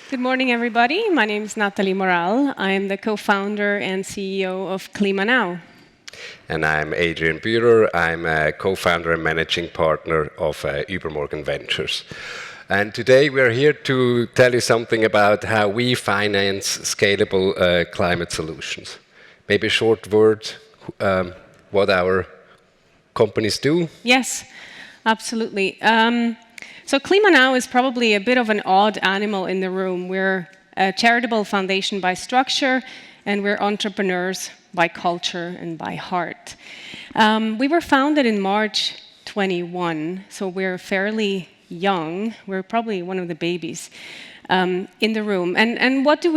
Good morning, everybody. My name is Nathalie Moral. I am the co-founder and CEO of Clima now. And I'm Adrian Bührer. I'm a co-founder and managing partner of Übermorgen Ventures. And today we're here to tell you something about how we finance scalable climate solutions. Maybe a short word, what our companies do? Yes, absolutely. So Clima now is probably a bit of an odd animal in the room. We're a charitable foundation by structure, and we're entrepreneurs by culture and by heart. We were founded in March 21, so we're fairly young. We're probably one of the babies in the room. And what do?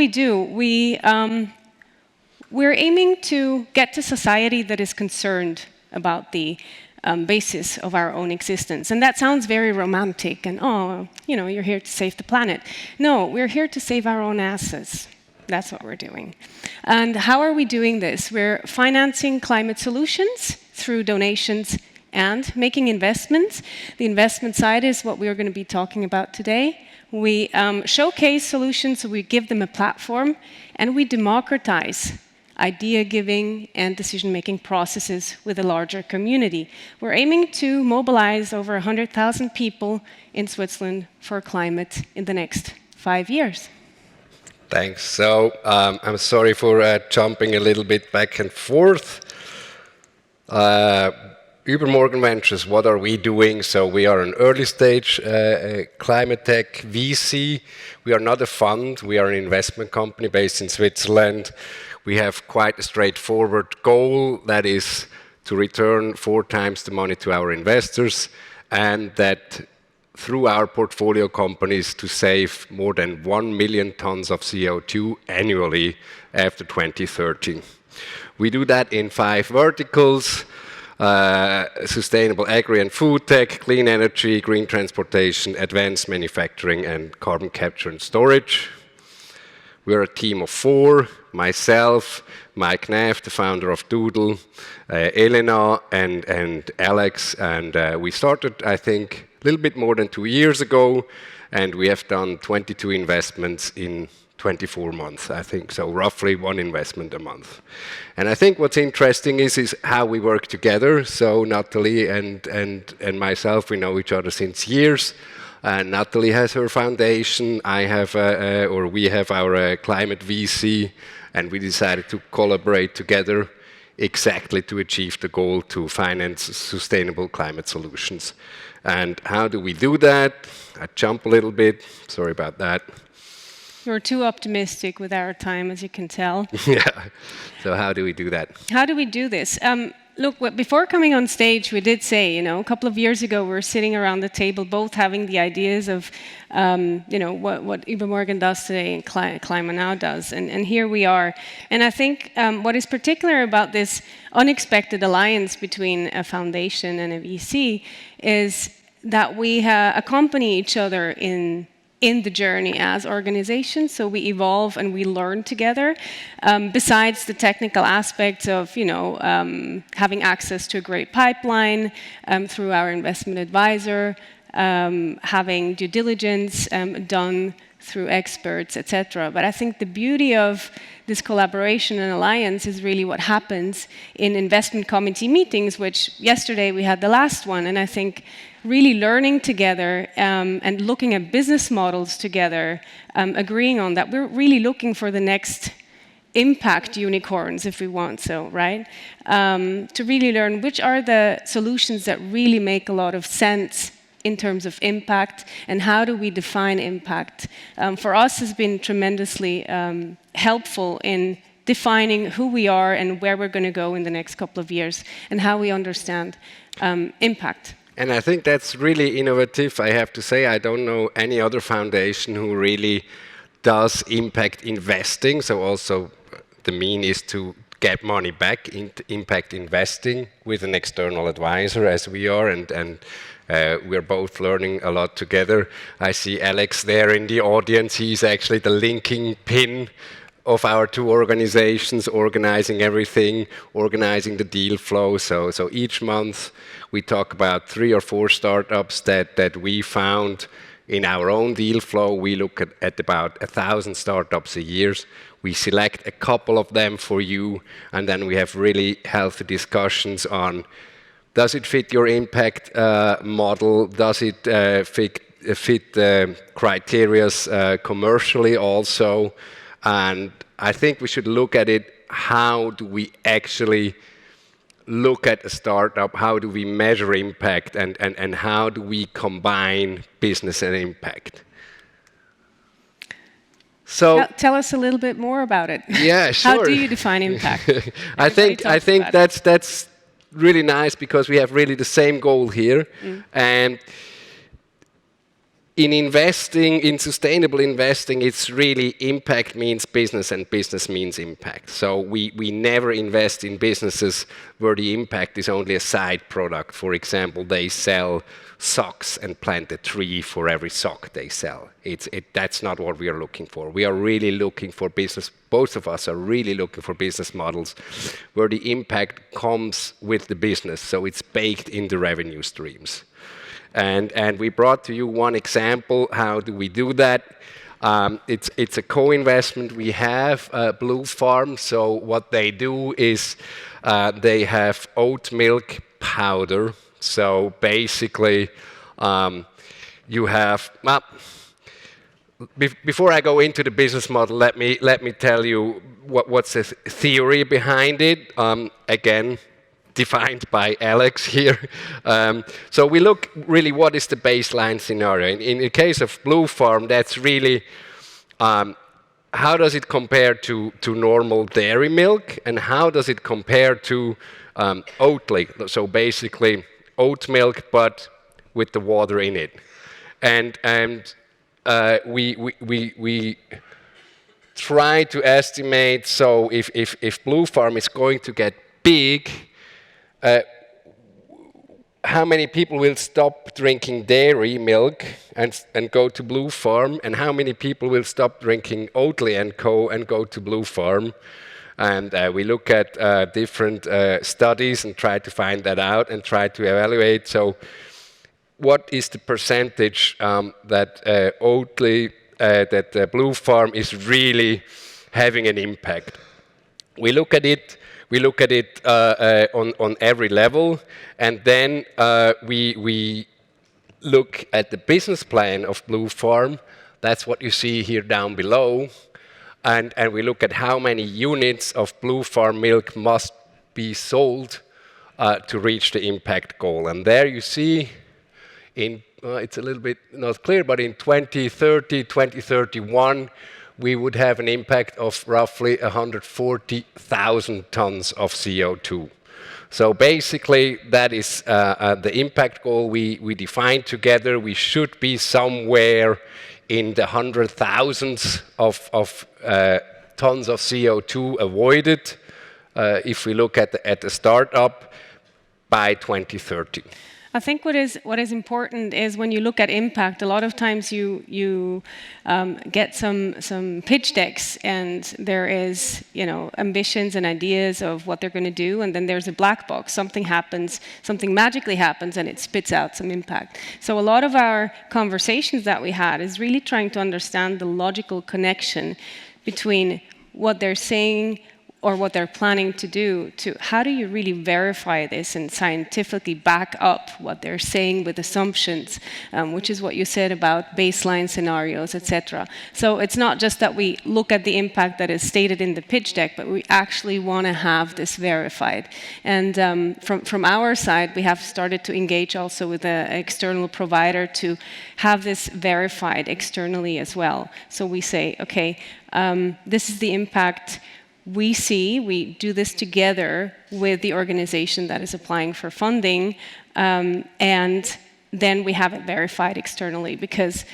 We're aiming to get to society that is concerned about the basis of our own existence. And that sounds very romantic and, you're here to save the planet. No, we're here to save our own asses. That's what we're doing. And how are we doing this? We're financing climate solutions through donations and making investments. The investment side is what we're going to be talking about today. We showcase solutions, so we give them a platform, and we democratize idea giving and decision-making processes with a larger community. We're aiming to mobilize over 100,000 people in Switzerland for climate in the next 5 years. Thanks. So I'm sorry for jumping a little bit back and forth. Übermorgen Ventures, what are we doing? So we are an early stage climate tech VC. We are not a fund. We are an investment company based in Switzerland. We have quite a straightforward goal, that is to return 4 times the money to our investors, and that through our portfolio companies to save more than 1 million tons of CO2 annually after 2030. We do that in 5 verticals: sustainable agri and food tech, clean energy, green transportation, advanced manufacturing, and carbon capture and storage. We're a team of 4, myself, Mike Neff, the founder of Doodle, Elena and Alex, and we started, I think, a little bit more than 2 years ago, and we have done 22 investments in 24 months, I think, so roughly 1 investment a month. And I think what's interesting is how we work together. So Nathalie and myself, we know each other since years. Nathalie has her foundation, we have our climate VC, and we decided to collaborate together exactly to achieve the goal to finance sustainable climate solutions. And how do we do that? I jump a little bit, sorry about that. You're too optimistic with our time, as you can tell. Yeah, so how do we do that? How do we do this? Look, before coming on stage, we did say, a couple of years ago, we were sitting around the table, both having the ideas of, what Übermorgen does today and Clima now does. And here we are. And I think what is particular about this unexpected alliance between a foundation and a VC is that we accompany each other in the journey as organizations, so we evolve and we learn together. Besides the technical aspects of, having access to a great pipeline through our investment advisor, having due diligence done through experts, etc. But I think the beauty of this collaboration and alliance is really what happens in investment committee meetings, which yesterday we had the last one, and I think really learning together and looking at business models together, agreeing on that. We're really looking for the next impact unicorns, if we want so, right? To really learn which are the solutions that really make a lot of sense in terms of impact, and how do we define impact. For us, has been tremendously helpful in defining who we are and where we're going to go in the next couple of years, and how we understand impact. And I think that's really innovative. I have to say, I don't know any other foundation who really does impact investing. So also the mean is to get money back into impact investing with an external advisor, as we are, and we're both learning a lot together. I see Alex there in the audience. He's actually the linking pin of our 2 organizations, organizing everything, organizing the deal flow. So each month we talk about 3 or 4 startups that we found In our own deal flow, we look at about 1,000 startups a year. We select a couple of them for you, and then we have really healthy discussions on, does it fit your impact model? Does it fit the criteria commercially also? And I think we should look at it, how do we actually look at a startup, how do we measure impact, and how do we combine business and impact? So tell us a little bit more about it. Yeah, sure. How do you define impact? I think that's really nice, because we have really the same goal here. And in investing, in sustainable investing, it's really impact means business and business means impact. So we never invest in businesses where the impact is only a side product. For example, they sell socks and plant a tree for every sock they sell. That's not what we are looking for. We are really looking for business. Both of us are really looking for business models where the impact comes with the business. So it's baked in the revenue streams. And we brought to you one example. How do we do that? It's a co-investment. We have Blue Farm. So what they do is they have oat milk powder. So basically, you have. Before I go into the business model, let me tell you what's the theory behind it. Again, defined by Alex here. So we look really what is the baseline scenario. In the case of Blue Farm, that's really how does it compare to normal dairy milk, and how does it compare to Oatly? So basically oat milk, but with the water in it. And we try to estimate. So if Blue Farm is going to get big, how many people will stop drinking dairy milk and go to Blue Farm, and how many people will stop drinking Oatly and Co. and go to Blue Farm? And we look at different studies and try to find that out and try to evaluate. So what is the percentage that Oatly, that Blue Farm is really having an impact? We look at it. We look at it on every level, and then we look at the business plan of Blue Farm. That's what you see here down below. And we look at how many units of Blue Farm milk must be sold to reach the impact goal. And there you see, it's a little bit not clear, but in 2030, 2031, we would have an impact of roughly 140,000 tons of CO2. So basically, that is the impact goal we defined together. We should be somewhere in the 100,000s of tons of CO2 avoided if we look at the startup by 2030. I think what is important is when you look at impact, a lot of times you get some pitch decks, and there is ambitions and ideas of what they're going to do, and then there's a black box. Something happens, something magically happens, and it spits out some impact. So a lot of our conversations that we had is really trying to understand the logical connection between what they're saying or what they're planning to do, to how do you really verify this and scientifically back up what they're saying with assumptions, which is what you said about baseline scenarios, etc. So it's not just that we look at the impact that is stated in the pitch deck, but we actually want to have this verified. And from our side, we have started to engage also with an external provider to have this verified externally as well. So we say, okay, this is the impact we see. We do this together with the organization that is applying for funding, and then we have it verified externally, because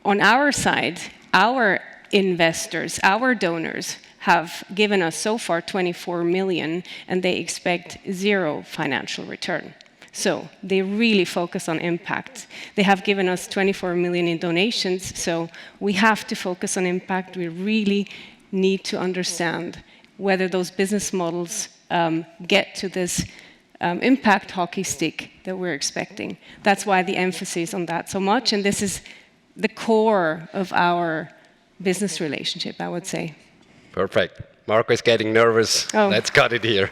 on our side, our investors, our donors have given us so far 24 million, and they expect 0 financial return. So they really focus on impact. They have given us 24 million in donations, so we have to focus on impact. We really need to understand whether those business models get to this impact hockey stick that we're expecting. That's why the emphasis on that so much, and this is the core of our business relationship, I would say. Perfect. Marco is getting nervous. Oh. Let's cut it here.